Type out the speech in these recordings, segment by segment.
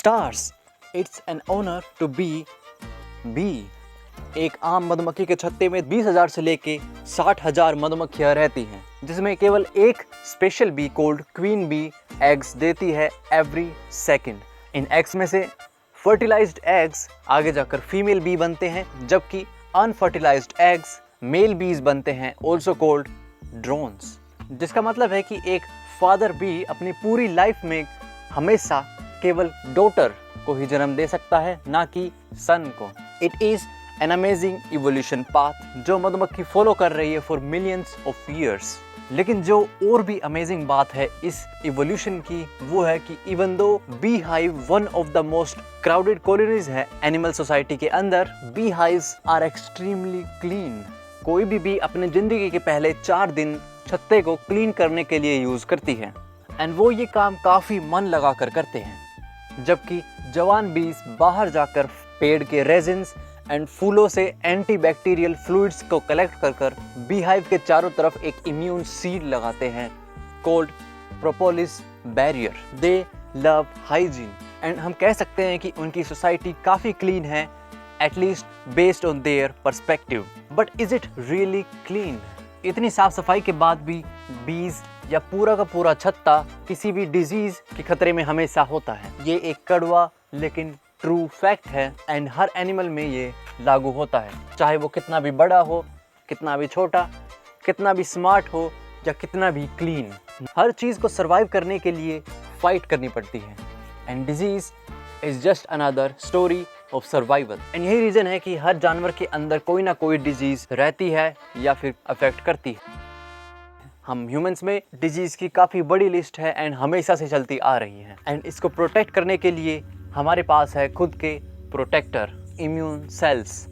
Stars, it's an honour to be bee. एक आम मधुमक्खी के छत्ते में 20,000 से लेके 60,000 मधुमक्खियां रहती हैं, जिसमें केवल एक special bee called queen bee eggs देती है एवरी सेकंड। इन एग्स में से फर्टिलाइज्ड एग्स आगे जाकर फीमेल बी बनते हैं, जबकि अनफर्टिलाइज्ड एग्स मेल बीज बनते हैं, ऑल्सो कॉल्ड ड्रोन्स। जिसका मतलब है कि एक फादर बी अपनी पूरी लाइफ में हमेशा केवल डॉटर को ही जन्म दे सकता है, ना कि सन को। It is an amazing evolution path जो मधुमक्खी फॉलो कर रही है फॉर मिलियंस ऑफ ईयर्स। लेकिन जो और भी अमेजिंग बात है इस इवोल्यूशन की, वो है कि even though bee hive one of the most crowded colonies है एनिमल सोसाइटी के अंदर, bee hives are extremely clean. कोई भी बी अपने जिंदगी के पहले 4 दिन छत्ते को क्लीन करने के लिए यूज करती है, एंड वो ये काम काफी मन लगा कर करते हैं। जबकि जवान बीज बाहर जाकर पेड़ के रेजिन्स एंड फूलों से एंटीबैक्टीरियल फ्लूइड्स को कलेक्ट कर कर बीहाइव के चारों तरफ एक इम्यून सीड लगाते हैं called propolis barrier. They love hygiene, and हम कह सकते हैं कि उनकी सोसाइटी काफ़ी क्लीन है, at least based on their perspective. But is it really clean? इतनी साफ सफाई के बाद भी बीज या पूरा का पूरा छत्ता किसी भी डिजीज के खतरे में हमेशा होता है। ये एक कड़वा लेकिन ट्रू फैक्ट है, एंड हर एनिमल में ये लागू होता है, चाहे वो कितना भी बड़ा हो, कितना भी छोटा, कितना भी स्मार्ट हो या कितना भी क्लीन। हर चीज़ को सरवाइव करने के लिए फाइट करनी पड़ती है, and disease is just another story of survival. And यही रीज़न है कि हर जानवर के अंदर कोई ना कोई डिजीज रहती है या फिर अफेक्ट करती है। हम ह्यूमंस में डिजीज की काफ़ी बड़ी लिस्ट है एंड हमेशा से चलती आ रही है, एंड इसको प्रोटेक्ट करने के लिए हमारे पास है खुद के प्रोटेक्टर, इम्यून सेल्स।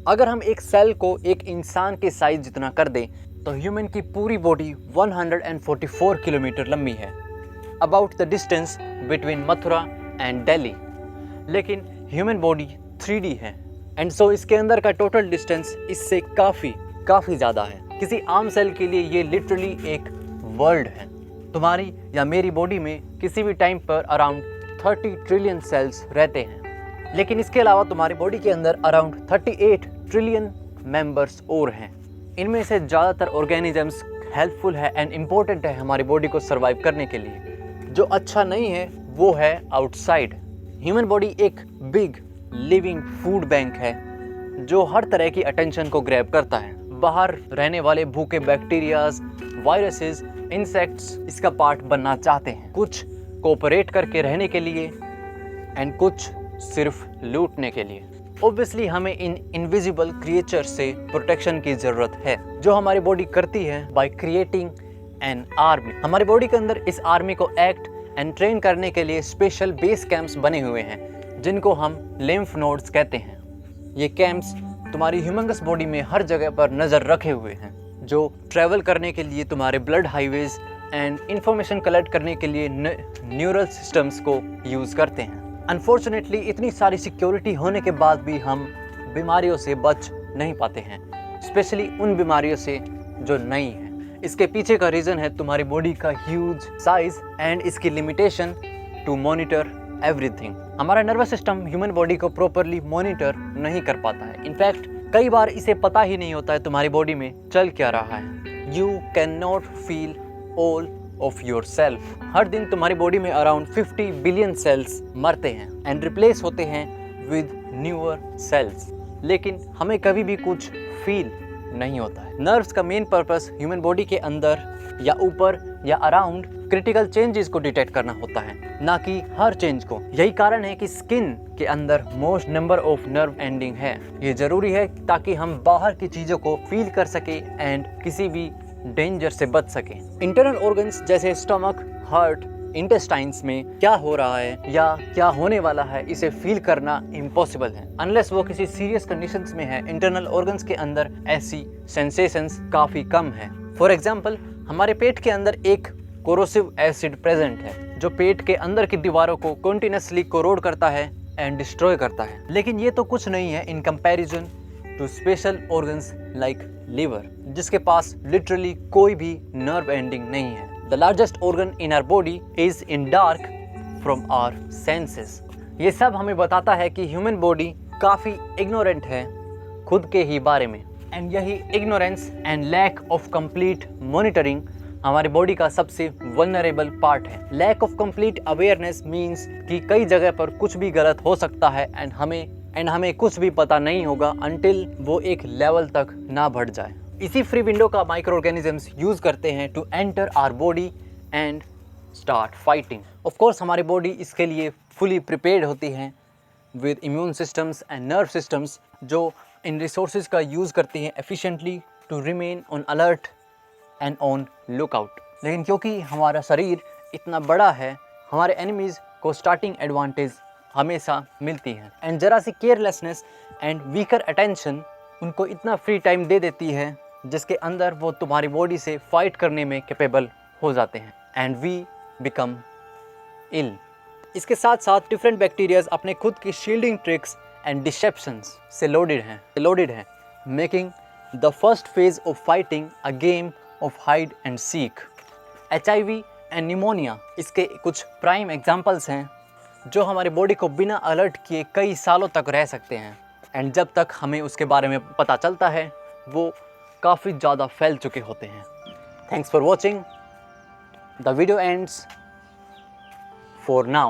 अगर हम एक सेल को एक इंसान के साइज जितना कर दें तो ह्यूमन की पूरी बॉडी 144 किलोमीटर लंबी है, about the distance between Mathura and Delhi. लेकिन ह्यूमन बॉडी 3D है, एंड सो इसके अंदर का टोटल डिस्टेंस इससे काफ़ी ज़्यादा है। किसी आम सेल के लिए ये लिटरली एक वर्ल्ड है। तुम्हारी या मेरी बॉडी में किसी भी टाइम पर अराउंड 30 ट्रिलियन सेल्स रहते हैं, लेकिन इसके अलावा तुम्हारी बॉडी के अंदर अराउंड 38 ट्रिलियन मेंबर्स और हैं। इनमें से ज़्यादातर ऑर्गेनिजम्स हेल्पफुल है एंड इम्पोर्टेंट है हमारी बॉडी को सर्वाइव करने के लिए। जो अच्छा नहीं है वो है आउटसाइड। ह्यूमन बॉडी एक बिग लिविंग फूड बैंक है जो हर तरह की अटेंशन को ग्रैब करता है। बाहर रहने वाले भूखे बैक्टीरियाज, वायरसेस, इंसेक्ट्स इसका पार्ट बनना चाहते हैं, कुछ कोऑपरेट करके रहने के लिए एंड कुछ सिर्फ लूटने के लिए। ऑब्वियसली हमें इन इनविजिबल क्रिएचर से प्रोटेक्शन की ज़रूरत है, जो हमारी बॉडी करती है बाय क्रिएटिंग एन आर्मी। हमारी बॉडी के अंदर इस आर्मी को एक्ट एंड ट्रेन करने के लिए स्पेशल बेस कैंप्स बने हुए हैं, जिनको हम लिम्फ नोड्स कहते हैं। ये कैंप्स तुम्हारी ह्यूमंगस बॉडी में हर जगह पर नज़र रखे हुए हैं, जो ट्रैवल करने के लिए तुम्हारे blood highways and information collect करने के लिए न्यूरल सिस्टम्स को यूज़ करते हैं। अनफॉर्चुनेटली इतनी सारी सिक्योरिटी होने के बाद भी हम बीमारियों से बच नहीं पाते हैं, स्पेशली उन बीमारियों से जो नई हैं। इसके पीछे का रीज़न है तुम्हारी बॉडी का ह्यूज साइज एंड इसकी लिमिटेशन टू मॉनिटर एवरीथिंग। हमारा नर्वस सिस्टम ह्यूमन बॉडी को प्रॉपरली मॉनिटर नहीं कर पाता है। इनफैक्ट कई बार इसे पता ही नहीं होता है तुम्हारी बॉडी में चल क्या रहा है। You can not feel all of yourself. हर दिन तुम्हारी बॉडी में अराउंड 50 बिलियन सेल्स मरते हैं एंड रिप्लेस होते हैं विद न्यूअर सेल्स, लेकिन हमें कभी भी कुछ फील नहीं होता है। नर्व्स का मेन पर्पस ह्यूमन बॉडी के अंदर या ऊपर या अराउंड क्रिटिकल चेंजेस को डिटेक्ट करना होता है, ना कि हर चेंज को। यही कारण है कि स्किन के अंदर most number of nerve ending है। ये जरूरी है ताकि हम बाहर की चीज़ों को फील कर सके एंड किसी भी डेंजर से बच सके। इंटरनल ऑर्गन्स जैसे स्टमक, हार्ट, इंटेस्टाइन्स में क्या हो रहा है या क्या होने वाला है, इसे फील करना इम्पॉसिबल है अनलेस वो किसी सीरियस कंडीशंस में है। इंटरनल ऑर्गन्स के अंदर ऐसी सेंसेशंस काफ़ी कम है। फॉर एग्जाम्पल, हमारे पेट के अंदर एक कोरोसिव एसिड प्रेजेंट है जो पेट के अंदर की दीवारों को कंटिन्यूअसली कोरोड करता है एंड डिस्ट्रॉय करता है। लेकिन ये तो कुछ नहीं है in comparison to special organs like liver, जिसके पास लिटरली कोई भी नर्व एंडिंग नहीं है। The largest organ in our body is in dark from our senses. ये सब हमें बताता है कि ह्यूमन बॉडी काफ़ी इग्नोरेंट है खुद के ही बारे में। एंड यही ignorance and lack of complete monitoring हमारी बॉडी का सबसे वल्नरेबल पार्ट है। Lack of complete awareness means कि कई जगह पर कुछ भी गलत हो सकता है एंड हमें कुछ भी पता नहीं होगा अनटिल वो एक लेवल तक ना बढ़ जाए। इसी फ्री विंडो का माइक्रो ऑर्गेनिजम्स यूज करते हैं to enter our body and start fighting. Of course हमारी बॉडी इसके लिए फुली प्रिपेयर्ड होती है with immune systems and nerve systems जो इन रिसोर्सेज का यूज़ करती हैं efficiently to remain on alert and on lookout. लेकिन क्योंकि हमारा शरीर इतना बड़ा है, हमारे एनिमीज़ को स्टार्टिंग एडवांटेज हमेशा मिलती है एंड ज़रा सी केयरलेसनेस एंड वीकर अटेंशन उनको इतना फ्री टाइम दे देती है जिसके अंदर वो तुम्हारी बॉडी से फाइट करने में कैपेबल हो जाते हैं एंड वी बिकम इल। इसके साथ साथ डिफरेंट बैक्टीरियाज अपने खुद की शील्डिंग ट्रिक्स एंड डिसेप्शंस से लोडेड हैं making the first phase of fighting a game of hide and seek. HIV and pneumonia इसके कुछ प्राइम एग्जांपल्स हैं जो हमारे बॉडी को बिना अलर्ट किए कई सालों तक रह सकते हैं एंड जब तक हमें उसके बारे में पता चलता है वो काफ़ी ज़्यादा फैल चुके होते हैं। Thanks for watching. The video ends for now.